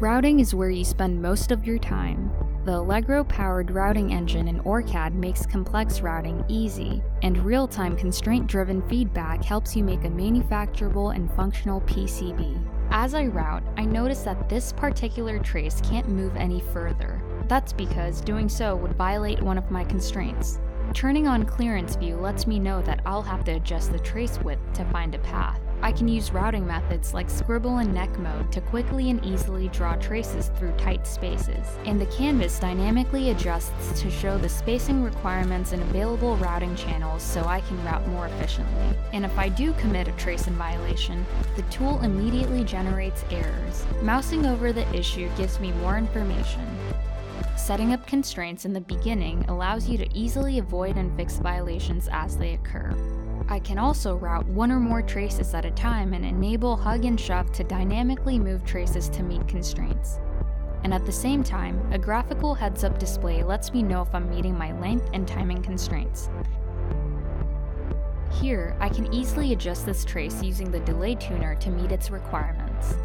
Routing is where you spend most of your time. The Allegro-powered routing engine in OrCAD makes complex routing easy, and real-time constraint-driven feedback helps you make a manufacturable and functional PCB. As I route, I notice that this particular trace can't move any further. That's because doing so would violate one of my constraints. Turning on clearance view lets me know that I'll have to adjust the trace width to find a path. I can use routing methods like scribble and neck mode to quickly and easily draw traces through tight spaces, and the canvas dynamically adjusts to show the spacing requirements and available routing channels so I can route more efficiently. And if I do commit a trace in violation, the tool immediately generates errors. Mousing over the issue gives me more information. Setting up constraints in the beginning allows you to easily avoid and fix violations as they occur. I can also route one or more traces at a time and enable hug and shove to dynamically move traces to meet constraints. And at the same time, a graphical heads-up display lets me know if I'm meeting my length and timing constraints. Here, I can easily adjust this trace using the delay tuner to meet its requirements.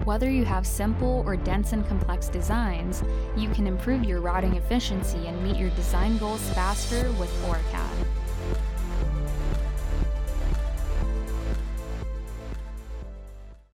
Whether you have simple or dense and complex designs, you can improve your routing efficiency and meet your design goals faster with OrCAD.